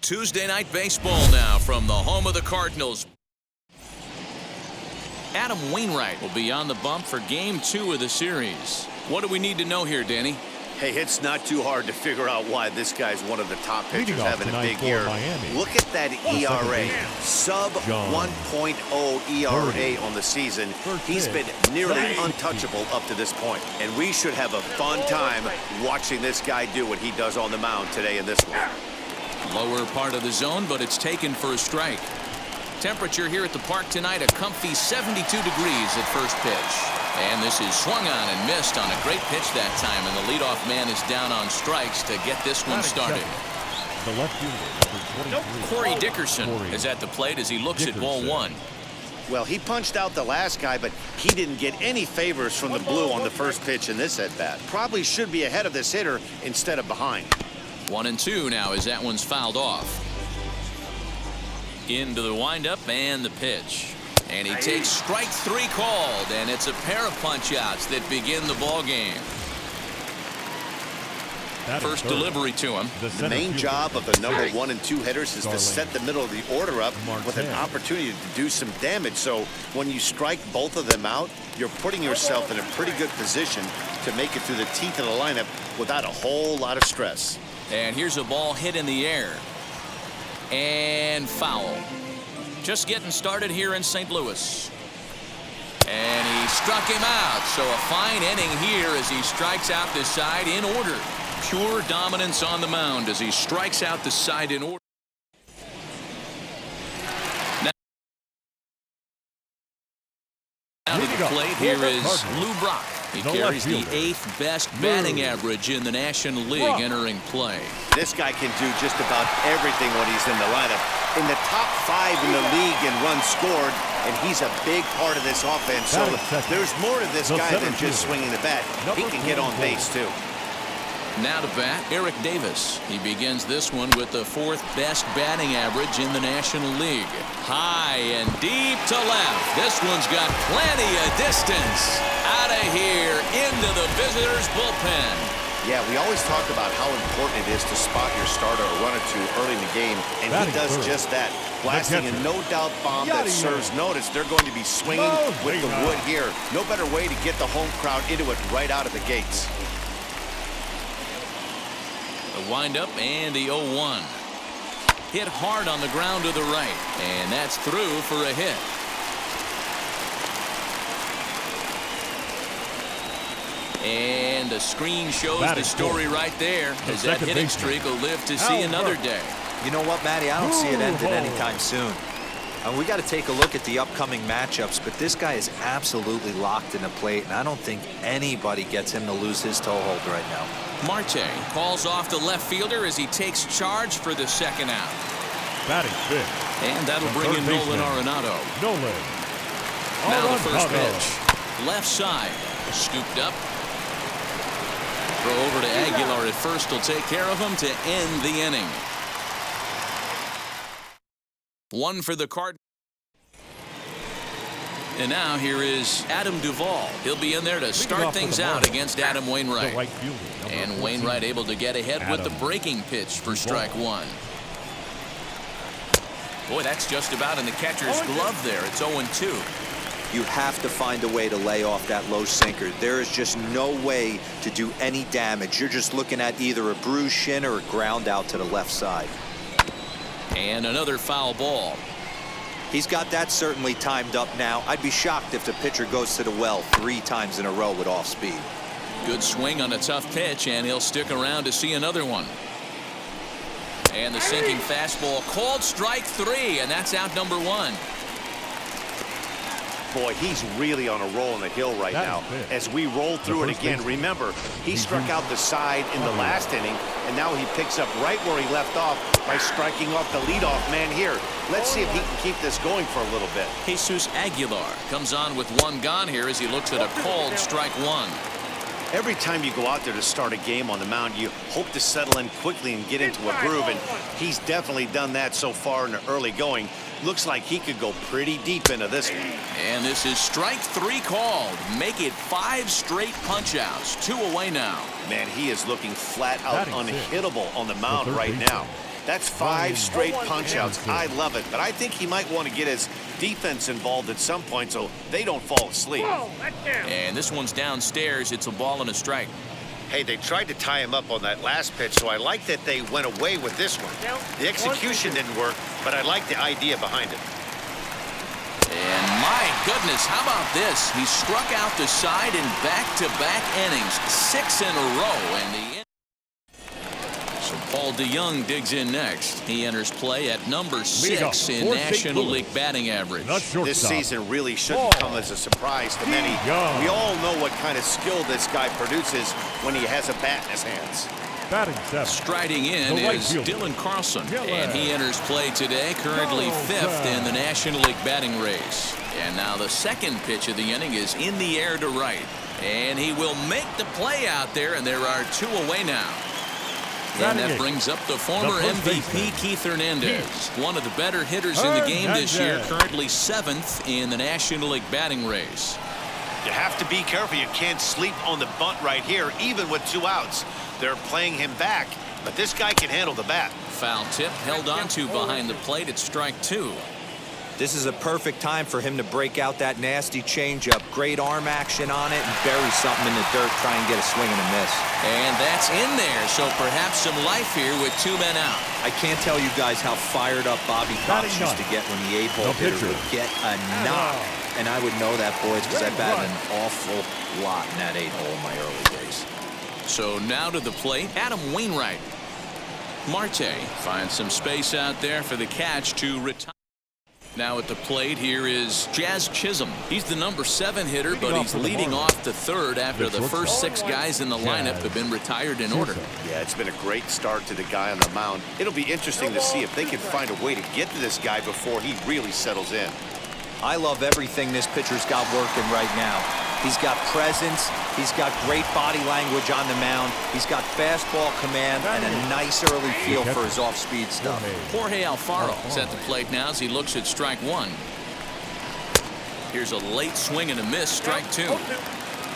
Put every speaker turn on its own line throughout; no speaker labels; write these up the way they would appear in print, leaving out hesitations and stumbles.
Tuesday night baseball now from the home of the Cardinals. Adam Wainwright will be on the bump for Game 2 of the series. What do we need to know here, Danny?
Hey, it's not too hard to figure out why this guy's one of the top pitchers having a big year. Look at that ERA, sub 1.0 ERA on the season. He's been nearly untouchable up to this point. And we should have a fun time watching this guy do what he does on the mound today in this one.
Lower part of the zone, but it's taken for a strike. Temperature here at the park tonight, a comfy 72 degrees at first pitch. And this is swung on and missed on a great pitch that time, and the leadoff man is down on strikes to get this one started.
The left fielder,
Corey Dickerson is at the plate as he looks at ball one.
Well, he punched out the last guy, but he didn't get any favors from the blue on the first pitch in this at-bat. Probably should be ahead of this hitter instead of behind.
1-2 now as that one's fouled off. Into the windup and the pitch. And he takes strike 3 called, and it's a pair of punch-outs that begin the ball game. First delivery to him.
The main job of the number 1 and 2 hitters is to set the middle of the order up with an opportunity to do some damage. So when you strike both of them out, you're putting yourself in a pretty good position to make it through the teeth of the lineup without a whole lot of stress.
And here's a ball hit in the air. And foul. Just getting started here in St. Louis. And he struck him out. So a fine inning here as he strikes out the side in order. Pure dominance on the mound as he strikes out the side in order. Now to the plate, here is Lou Brock. He carries the 8th best batting average in the National League entering play.
This guy can do just about everything when he's in the lineup. In the top 5 in the league in runs scored, and he's a big part of this offense. So there's more to this guy than just swinging the bat. He can get on base, too.
Now to bat, Eric Davis. He begins this one with the 4th best batting average in the National League. High and deep to left. This one's got plenty of distance. Out of here into the visitors' bullpen.
Yeah, we always talk about how important it is to spot your starter or run it to early in the game, and he does just that. Blasting a no-doubt bomb that serves notice. They're going to be swinging with the wood here. No better way to get the home crowd into it right out of the gates.
The windup and the 0-1. Hit hard on the ground to the right, and that's through for a hit. And the screen shows the story right there, as that hitting streak will live to see another day.
You know what, Matty? I don't see it ending anytime soon. We got to take a look at the upcoming matchups, but this guy is absolutely locked in the plate, and I don't think anybody gets him to lose his toehold right now.
Marte calls off the left fielder as he takes charge for the second out.
Batting fifth.
And that'll bring in Nolan Arenado. Now the first pitch. Left side. Scooped up. Throw over to Aguilar at first will take care of him to end the inning. One for the Cardinals. And now here is Adam Duvall. He'll be in there to start things out against Adam Wainwright. And Wainwright able to get ahead with the breaking pitch for strike 1. Boy, that's just about in the catcher's glove there. It's 0-2.
You have to find a way to lay off that low sinker. There is just no way to do any damage. You're just looking at either a bruised shin or a ground out to the left side.
And another foul ball.
He's got that certainly timed up now. I'd be shocked if the pitcher goes to the well 3 times in a row with off speed.
Good swing on a tough pitch, and he'll stick around to see another one. And the sinking fastball called strike 3, and that's out number 1.
Boy, he's really on a roll on the hill right now. As we roll through it again, remember, he struck out the side in the last inning, and now he picks up right where he left off by striking off the leadoff man here. Let's see if he can keep this going for a little bit.
Jesus Aguilar comes on with 1 gone here as he looks at a called strike 1.
Every time you go out there to start a game on the mound, you hope to settle in quickly and get into a groove, and he's definitely done that so far in the early going. Looks like he could go pretty deep into this one.
And this is strike 3 called. Make it 5 straight punch-outs. 2 away now.
Man, he is looking flat out unhittable on the mound right now. That's 5 straight punch-outs. I love it, but I think he might want to get his defense involved at some point so they don't fall asleep.
And this one's downstairs. It's a ball and a strike.
Hey, they tried to tie him up on that last pitch, so I like that they went away with this one. The execution didn't work, but I like the idea behind it.
And my goodness, how about this? He struck out the side in back-to-back innings, 6 in a row, and so Paul DeYoung digs in next. He enters play at number 6 in National League batting average.
This season really shouldn't come as a surprise to many. We all know what kind of skill this guy produces when he has a bat in his hands.
Striding in is Dylan Carlson, and he enters play today, currently 5th in the National League batting race. And now the second pitch of the inning is in the air to right, and he will make the play out there, and there are 2 away now. And that brings up the former MVP Keith Hernandez, one of the better hitters in the game this year, currently 7th in the National League batting race.
You have to be careful. You can't sleep on the bunt right here, even with 2 outs. They're playing him back, but this guy can handle the bat.
Foul tip held on to behind the plate at strike 2.
This is a perfect time for him to break out that nasty changeup. Great arm action on it and bury something in the dirt, try and get a swing and a miss.
And that's in there, so perhaps some life here with 2 men out.
I can't tell you guys how fired up Bobby Cox used to get when the 8-hole hitter would get a knock. And I would know that, boys, because I batted an awful lot in that 8-hole in my early days.
So now to the plate, Adam Wainwright. Marte finds some space out there for the catch to retire. Now at the plate, here is Jazz Chisholm. He's the number 7 hitter, but he's leading off the 3rd after the first 6 guys in the lineup have been retired in order.
Yeah, it's been a great start to the guy on the mound. It'll be interesting to see if they can find a way to get to this guy before he really settles in.
I love everything this pitcher's got working right now. He's got presence. He's got great body language on the mound. He's got fastball command and a nice early feel for his off-speed stuff.
Jorge Alfaro is at the plate now as he looks at strike 1. Here's a late swing and a miss, strike 2.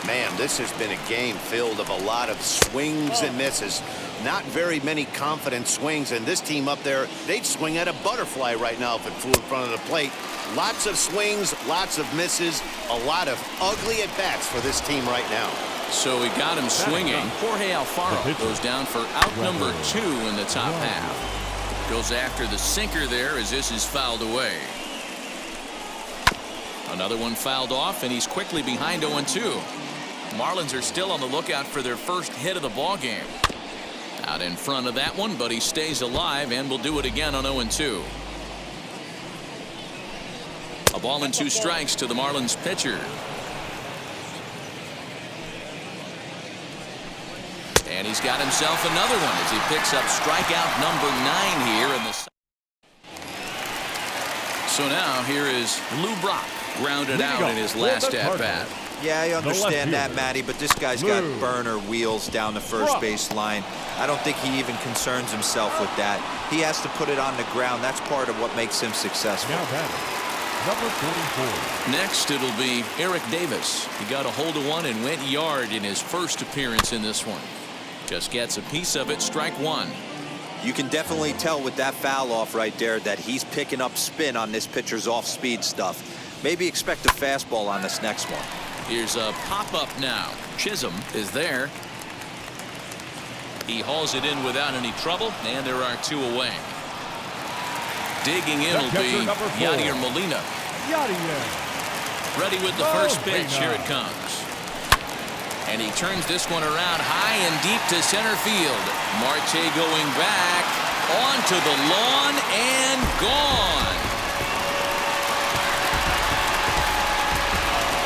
Man, this has been a game filled of a lot of swings and misses. Not very many confident swings, and this team up there, they'd swing at a butterfly right now if it flew in front of the plate. Lots of swings, lots of misses, a lot of ugly at-bats for this team right now.
So he got him swinging. Jorge Alfaro goes down for out number 2 in the top half. Goes after the sinker there as this is fouled away. Another one fouled off, and he's quickly behind 0-2. Marlins are still on the lookout for their first hit of the ball game. Out in front of that one, but he stays alive and will do it again on 0-2. A ball and 2 strikes to the Marlins pitcher. And he's got himself another one as he picks up strikeout number 9 here in the. So now here is Lou Brock, grounded out in his last at-bat.
Yeah, I understand that, Matty, but this guy's got burner wheels down the first base line. I don't think he even concerns himself with that. He has to put it on the ground. That's part of what makes him successful.
Number 44.
Next, it'll be Eric Davis. He got a hold of one and went yard in his first appearance in this one. Just gets a piece of it, strike 1.
You can definitely tell with that foul off right there that he's picking up spin on this pitcher's off-speed stuff. Maybe expect a fastball on this next one.
Here's a pop-up now. Chisholm is there. He hauls it in without any trouble, and there are 2 away. Digging in will be Yadier Molina. Ready with the first pitch. Here it comes. And he turns this one around high and deep to center field. Marte going back onto the lawn and gone.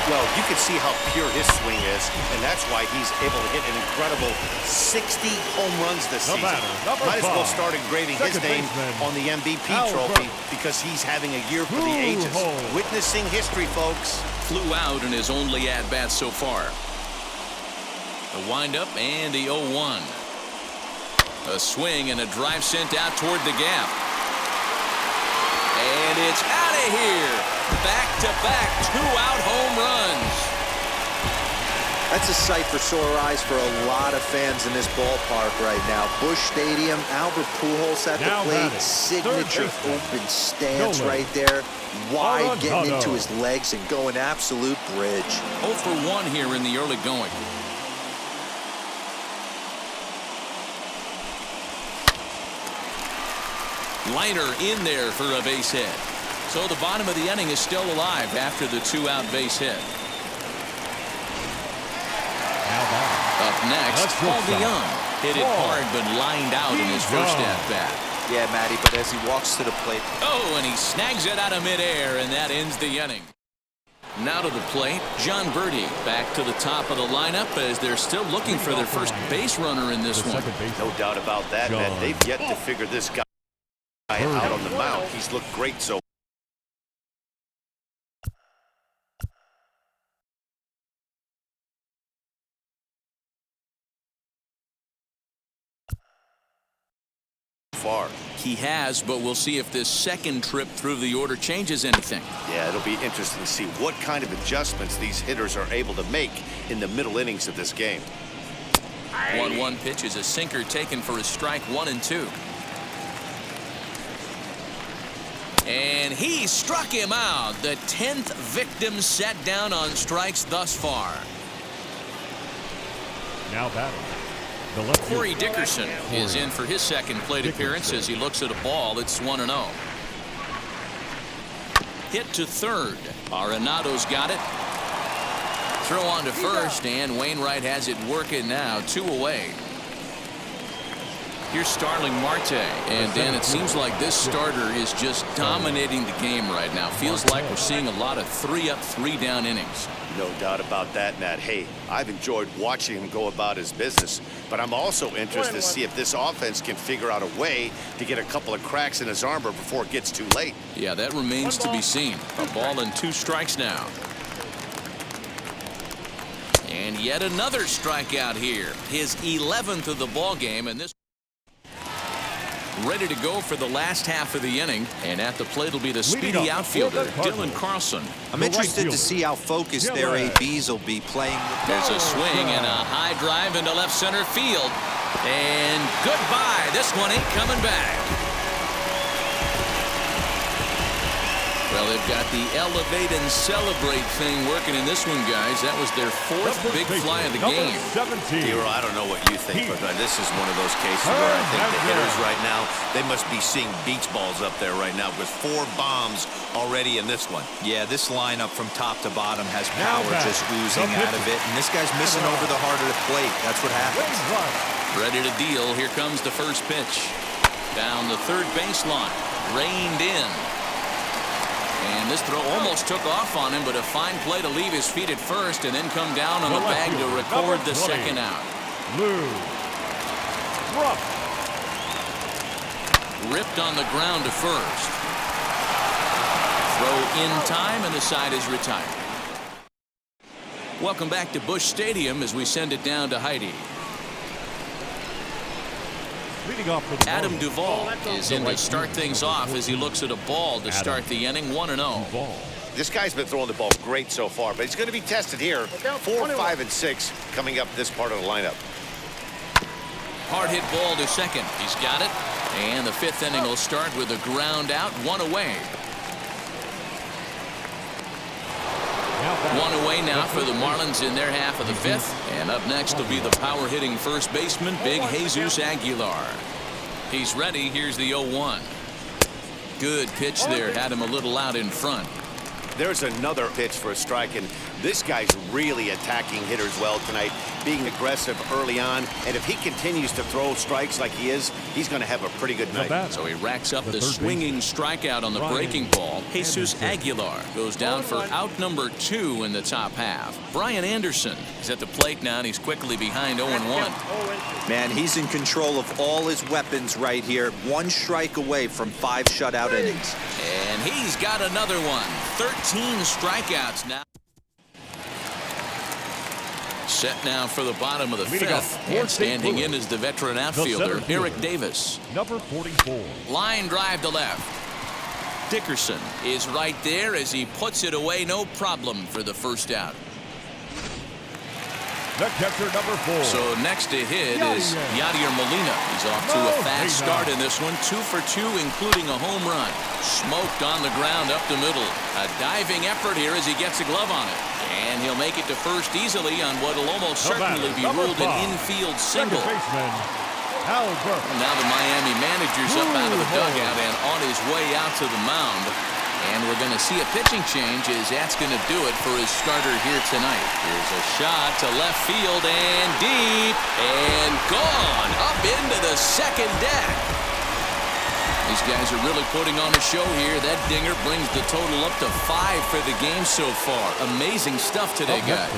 Well, you can see how pure his swing is, and that's why he's able to hit an incredible 60 home runs this season. Might as well start engraving his name on the MVP trophy because he's having a year for the ages. Witnessing history, folks.
Flew out in his only at-bat so far. The windup and the 0-1. A swing and a drive sent out toward the gap. And it's out of here. Back-to-back 2-out home runs.
That's a sight for sore eyes for a lot of fans in this ballpark right now. Busch Stadium, Albert Pujols at the plate, signature open stance right there. Wide, getting into his legs and going absolute bridge.
0 for 1 here in the early going. Liner in there for a base hit. So the bottom of the inning is still alive after the 2-out base hit. Up next, Paul DeYoung. Hit it hard but lined out in his first at-bat.
Yeah, Matty, but as he walks to the plate.
Oh, and he snags it out of midair, and that ends the inning. Now to the plate, John Birdie back to the top of the lineup as they're still looking for their first base runner in this one.
No doubt about that, man. They've yet to figure this guy out on the mound. He's looked great so far.
He has, but we'll see if this second trip through the order changes anything.
Yeah, it'll be interesting to see what kind of adjustments these hitters are able to make in the middle innings of this game.
1-1 pitch is a sinker taken for a strike 1 and 2. And he struck him out. The 10th victim set down on strikes thus far.
Now batting.
Corey Dickerson is in for his second plate appearance as he looks at a ball. It's 1-0. Hit to third. Arenado's got it. Throw on to first, and Wainwright has it working now. 2 away. Here's Starling Marte, and Dan, it seems like this starter is just dominating the game right now. Feels like we're seeing a lot of 3-up, 3-down innings.
No doubt about that, Matt. Hey, I've enjoyed watching him go about his business, but I'm also interested to see if this offense can figure out a way to get a couple of cracks in his armor before it gets too late.
Yeah, that remains to be seen. A ball and 2 strikes now. And yet another strikeout here. His 11th of the ball game, and this ready to go for the last half of the inning, and at the plate will be the speedy outfielder Dylan Carlson.
I'm interested to see how focused their ABs will be playing.
There's a swing and a high drive into left center field, and goodbye. This one ain't coming back. Well, they've got the elevate and celebrate thing working in this one, guys. That was their 4th big fly of the game.
Hero, I don't know what you think, but this is one of those cases where I think the hitters right now, they must be seeing beach balls up there right now with 4 bombs already in this one.
Yeah, this lineup from top to bottom has power just oozing out of it, and this guy's missing over the heart of the plate. That's what happens.
Ready to deal. Here comes the first pitch. Down the third baseline. Reined in. And this throw almost took off on him, but a fine play to leave his feet at first and then come down on the bag to record the second out. Ripped on the ground to first. Throw in time, and the side is retired. Welcome back to Busch Stadium as we send it down to Heidi. Adam Duvall is in to start things off as he looks at a ball to start the inning. 1-0.
This guy's been throwing the ball great so far, but he's going to be tested here. 4, 5, and 6 coming up this part of the lineup.
Hard hit ball to second. He's got it. And the 5th inning will start with a ground out. 1 away. 1 away now for the Marlins in their half of the 5th. And up next will be the power hitting first baseman, Big Jesus Aguilar. He's ready. Here's the 0-1. Good pitch there. Had him a little out in front.
There's another pitch for a strike, and this guy's really attacking hitters well tonight, being aggressive early on, and if he continues to throw strikes like he is, he's going to have a pretty good night.
So he racks up the swinging strikeout on the breaking ball. Jesus Aguilar goes down for out number 2 in the top half. Brian Anderson is at the plate now, and he's quickly behind 0-1.
Man, he's in control of all his weapons right here. 1 strike away from 5 shutout innings.
And he's got another one. 13 strikeouts now. Set now for the bottom of the 5th. And standing in is the veteran outfielder, Eric Davis.
Number 44.
Line drive to left. Dickerson is right there as he puts it away. No problem for the first out.
The catcher, number 4.
So next to hit is Yadier Molina. He's off to a fast start in this one. 2 for 2, including a home run. Smoked on the ground up the middle. A diving effort here as he gets a glove on it. And he'll make it to first easily on what will almost certainly be ruled an infield single. Now the Miami manager's up out of the dugout and on his way out to the mound. And we're going to see a pitching change as that's going to do it for his starter here tonight. Here's a shot to left field and deep and gone up into the second deck. These guys are really putting on a show here. That dinger brings the total up to 5 for the game so far. Amazing stuff today, guys.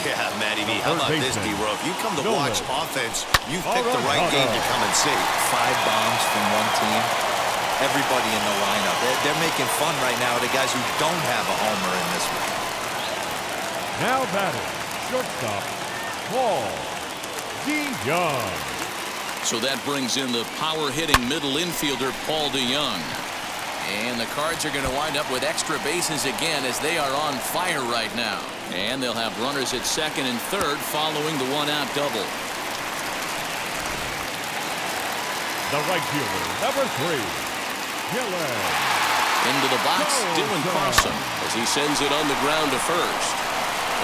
Yeah, Matty V. How about this, D-Row? If you come to watch offense, you've picked the right game to come and see.
5 bombs from one team. Everybody in the lineup. They're making fun right now of the guys who don't have a homer in this one.
Now batting, shortstop, Paul DeYoung.
So that brings in the power-hitting middle infielder, Paul DeYoung. And the Cards are going to wind up with extra bases again as they are on fire right now. And they'll have runners at second and third following the one-out double.
The right fielder, number 3.
Into the box, Dylan Carlson, as he sends it on the ground to first.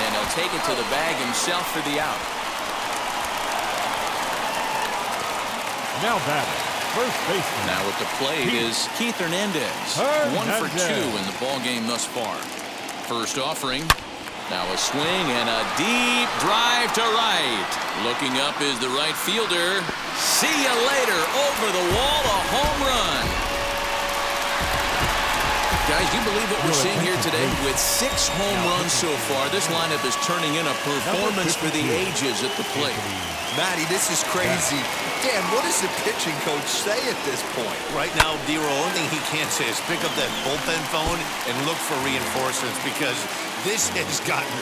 And he'll take it to the bag himself for the out.
Now batting, first baseman.
Now at the plate is Keith Hernandez. 1 for 2 in the ball game thus far. First offering. Now a swing and a deep drive to right. Looking up is the right fielder. See you later. Over the wall, a home run. Guys, you believe what we're seeing here today? With 6 home runs so far, this lineup is turning in a performance for the ages at the plate.
Matty, this is crazy. Dan, what does the pitching coach say at this point?
Right now, D-Row, only thing he can't say is pick up that bullpen phone and look for reinforcements because this has gotten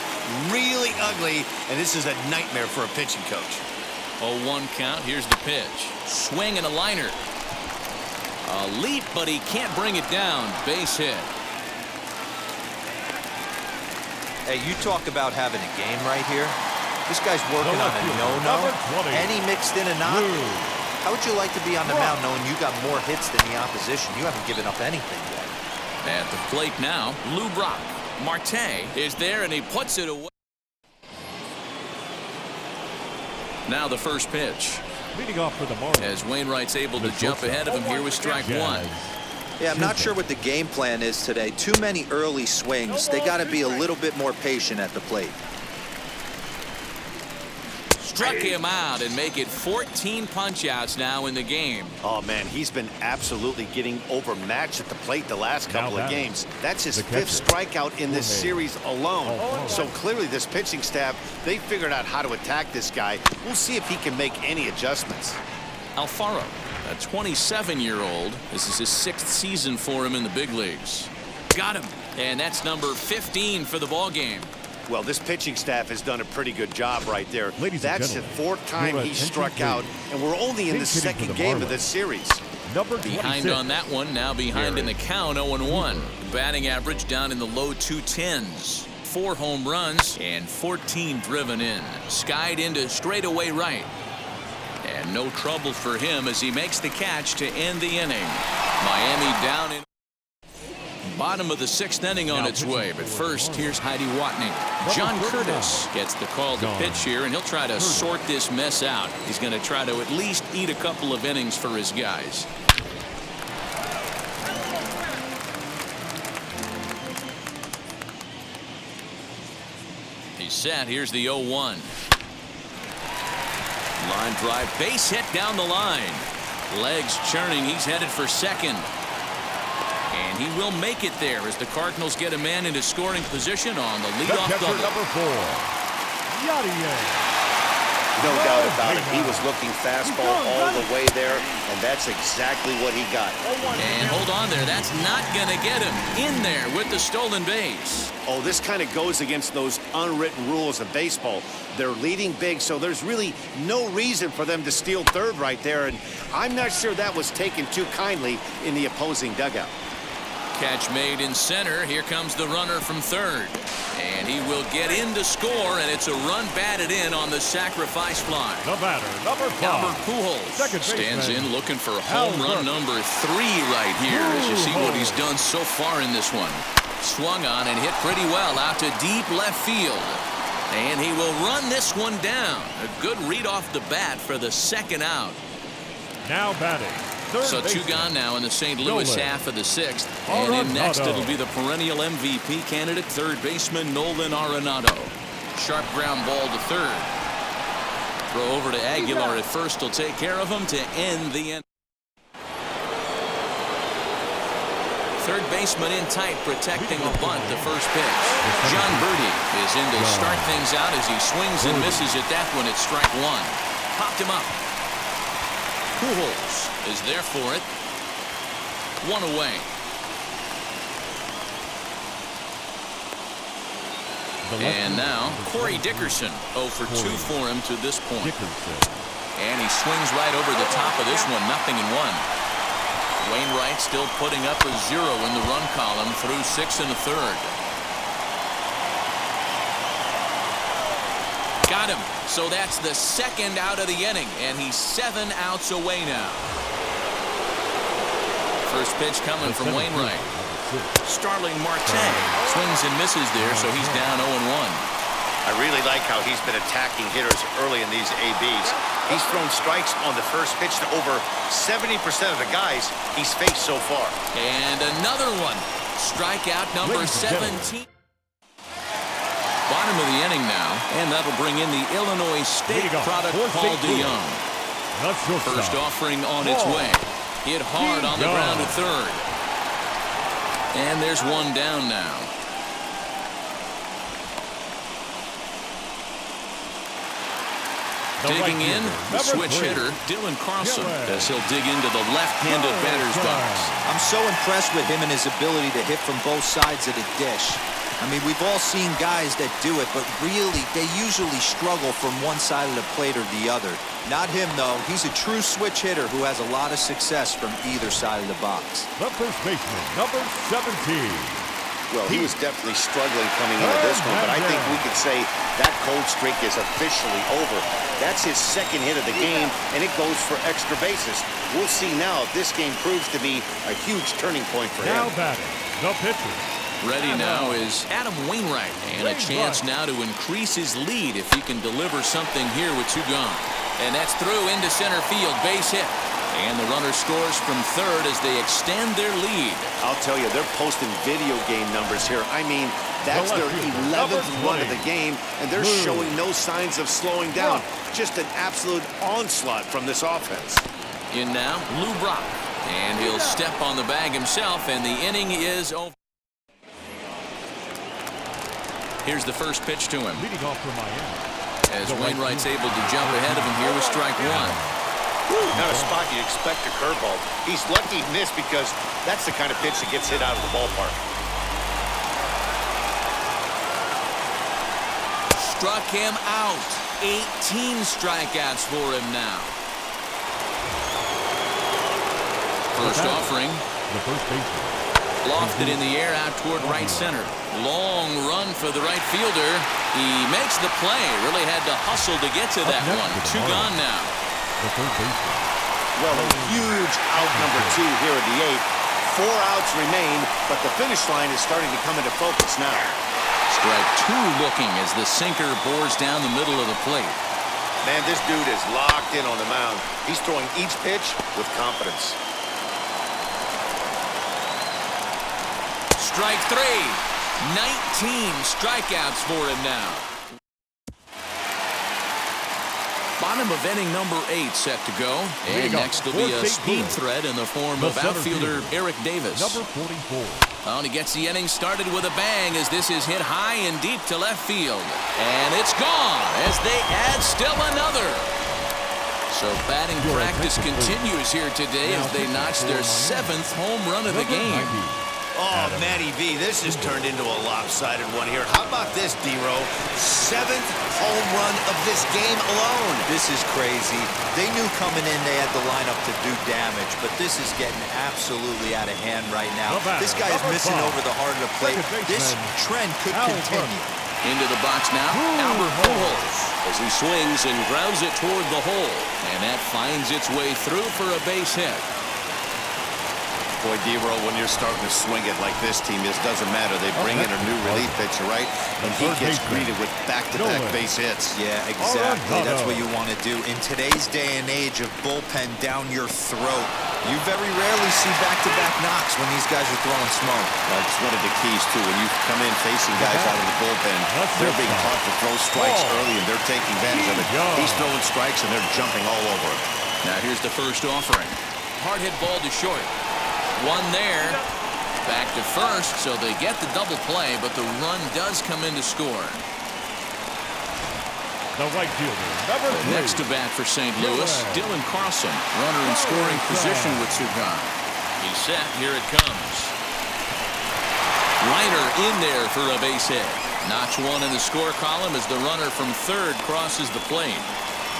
really ugly, and this is a nightmare for a pitching coach.
0-1 count. Here's the pitch. Swing and a liner. A leap, but he can't bring it down. Base hit.
Hey, you talk about having a game right here. This guy's working on a no-no, and he mixed in a knock. How would you like to be on the mound knowing you got more hits than the opposition? You haven't given up anything yet.
At the plate now, Lou Brock. Marte is there, and he puts it away. Now the first pitch.
Leading off for the Marlins.
As Wainwright's able to jump ahead of him here with strike 1.
Yeah, I'm not sure what the game plan is today. Too many early swings. They got to be a little bit more patient at the plate.
Struck him out and make it 14 punch-outs now in the game.
Oh, man, he's been absolutely getting overmatched at the plate the last couple of games. That's his 5th strikeout in this series alone. So clearly this pitching staff, they figured out how to attack this guy. We'll see if he can make any adjustments.
Alfaro, a 27-year-old. This is his 6th season for him in the big leagues. Got him. And that's number 15 for the ball game.
Well, this pitching staff has done a pretty good job right there. That's the 4th time he struck out, and we're only in the 2nd game of this series.
Behind on that one, now behind in the count, 0-1. Batting average down in the low 210s. 4 home runs and 14 driven in. Skied into straightaway right. And no trouble for him as he makes the catch to end the inning. Miami down in bottom of the 6th inning on its way, but first here's Heidi Watney. John Curtis gets the call to pitch here, and he'll try to sort this mess out. He's going to try to at least eat a couple of innings for his guys. He's set. Here's the 0-1. Line drive, base hit down the line. Legs churning. He's headed for second. And he will make it there as the Cardinals get a man into scoring position on the leadoff double.
Number 4, Yadier.
No doubt about it. He was looking fastball all the way there, and that's exactly what he got.
And hold on there. That's not going to get him in there with the stolen base.
Oh, this kind of goes against those unwritten rules of baseball. They're leading big, so there's really no reason for them to steal third right there, and I'm not sure that was taken too kindly in the opposing dugout.
Catch made in center. Here comes the runner from third. And he will get in to score, and it's a run batted in on the sacrifice fly.
The batter, number 5.
Albert Pujols stands in looking for home run number 3 right here as you see what he's done so far in this one. Swung on and hit pretty well out to deep left field. And he will run this one down. A good read off the bat for the second out.
Now batting.
So 2 gone now in the St. Louis half of the 6th. And in next it'll be the perennial MVP candidate, third baseman Nolan Arenado. Sharp ground ball to third. Throw over to Aguilar at first will take care of him to end the end. Third baseman in tight, protecting the bunt, the first pitch. John Birdie is in to start things out as he swings and misses at that one at strike 1. Popped him up. Pujols is there for it. 1 away. And now Corey Dickerson 0 for 2 for him to this point. And he swings right over the top of this one, 0-1. Wainwright still putting up a 0 in the run column through 6 1/3. Got him. So that's the second out of the inning, and he's 7 outs away now. First pitch coming from Wainwright. Starling Marte swings and misses there, so he's down 0-1.
I really like how he's been attacking hitters early in these ABs. He's thrown strikes on the first pitch to over 70% of the guys he's faced so far.
And another one. Strikeout number 17. Bottom of the inning now, and that'll bring in the Illinois State product, Paul DeYoung. First offering on its way. Hit hard on the ground at third. And there's one down now. Digging in, the switch hitter, Dylan Carlson, as he'll dig into the left-handed batter's box.
I'm so impressed with him and his ability to hit from both sides of the dish. I mean, we've all seen guys that do it, but really, they usually struggle from one side of the plate or the other. Not him, though. He's a true switch hitter who has a lot of success from either side of the box.
The first baseman, number 17.
Well, he was definitely struggling coming into this one, but I think we could say that cold streak is officially over. That's his second hit of the game, and it goes for extra bases. We'll see now if this game proves to be a huge turning point for him.
Now batting, the pitcher.
Ready now is Adam Wainwright, and a chance now to increase his lead if he can deliver something here with 2 gone. And that's through into center field, base hit. And the runner scores from third as they extend their lead.
I'll tell you, they're posting video game numbers here. I mean, that's their 11th run of the game, and they're showing no signs of slowing down. Just an absolute onslaught from this offense.
In now, Lou Brock. And he'll step on the bag himself, and the inning is over. Here's the first pitch to him.
Leading off for Miami.
As Wainwright's able to jump ahead of him here with strike 1.
Not a spot you'd expect a curveball. He's lucky he missed because that's the kind of pitch that gets hit out of the ballpark.
Struck him out. 18 strikeouts for him now. First offering.
The first baseman.
Lofted in the air out toward right center. Long run for the right fielder. He makes the play. Really had to hustle to get to that one. 2 gone now.
The third baseman.
Well, a huge out number 2 here in the 8th. 4 outs remain, but the finish line is starting to come into focus now.
Strike 2 looking as the sinker bores down the middle of the plate.
Man, this dude is locked in on the mound. He's throwing each pitch with confidence.
Strike 3. 19 strikeouts for him now. Bottom of inning number 8 set to go. And next will be a speed threat in the form of outfielder Eric Davis.
Number 44.
Well, he gets the inning started with a bang as this is hit high and deep to left field. And it's gone as they add still another. So batting practice continues here today as they notch their 7th home run of the game.
Oh, Matty V, this has turned into a lopsided one here. How about this, D-Row? 7th home run of this game alone.
This is crazy. They knew coming in they had the lineup to do damage, but this is getting absolutely out of hand right now. This guy is missing over the heart of the plate. This trend could continue.
Into the box now, Albert Pujols, as he swings and grounds it toward the hole. And that finds its way through for a base hit.
Boy, D-Row, when you're starting to swing it like this team is, doesn't matter. They bring in a new relief pitcher, right? And he gets greeted with back-to-back base hits.
Yeah, exactly. That's what you want to do. In today's day and age of bullpen down your throat, you very rarely see back-to-back knocks when these guys are throwing smoke.
That's one of the keys, too. When you come in facing guys out of the bullpen, they're being taught to throw strikes early, and they're taking advantage of it. He's throwing strikes, and they're jumping all over him.
Now here's the first offering. Hard hit ball to short. One there. Back to first, so they get the double play, but the run does come in to score.
The right fielder, number 3.
Next to bat for St. Louis, Dylan Carlson, runner in scoring position with Sugan. He's set. Here it comes. Liner in there for a base hit. Notch one in the score column as the runner from third crosses the plate.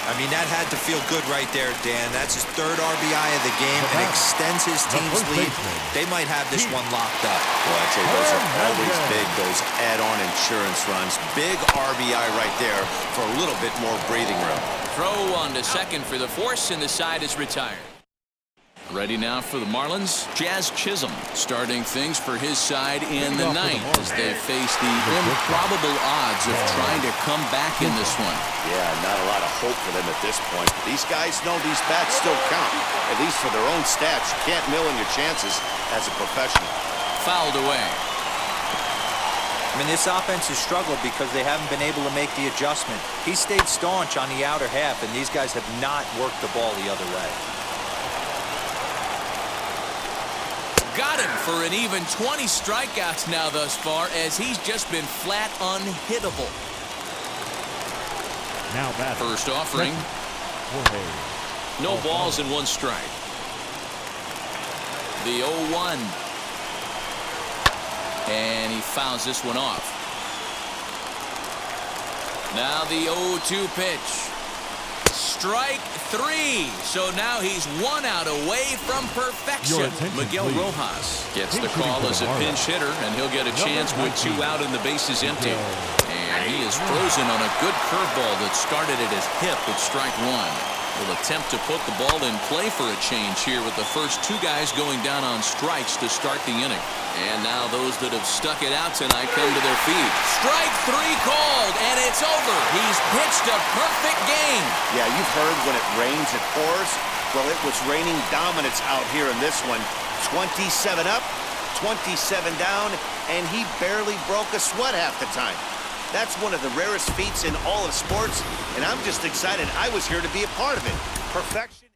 I mean, that had to feel good right there, Dan. That's his 3rd RBI of the game and extends his team's lead. They might have this one locked up.
Well, I'd say those are always big, those add-on insurance runs. Big RBI right there for a little bit more breathing room.
Throw on to second for the force, and the side is retired. Ready now for the Marlins, Jazz Chisholm starting things for his side in the 9th as they face the improbable odds of trying to come back in this one.
Yeah, not a lot of hope for them at this point. These guys know these bats still count, at least for their own stats. You can't mill in your chances as a professional.
Fouled away.
I mean, this offense has struggled because they haven't been able to make the adjustment. He stayed staunch on the outer half, and these guys have not worked the ball the other way.
Got him for an even 20 strikeouts now thus far, as he's just been flat unhittable.
Now that
first offering. No balls and 1 strike. The 0-1. And he fouls this one off. Now the 0-2 pitch. Strike 3. So now he's 1 out away from perfection. Miguel Rojas gets the call as a pinch hitter, and he'll get a chance with 2 out and the bases empty. And he is frozen on a good curveball that started at his hip at strike 1. Will attempt to put the ball in play for a change here with the first 2 guys going down on strikes to start the inning. And now those that have stuck it out tonight come to their feet. Strike 3 called, and it's over. He's pitched a perfect game.
Yeah, you've heard when it rains, it pours. Well, it was raining dominance out here in this one. 27 up, 27 down, and he barely broke a sweat half the time. That's one of the rarest feats in all of sports, and I'm just excited I was here to be a part of it. Perfection.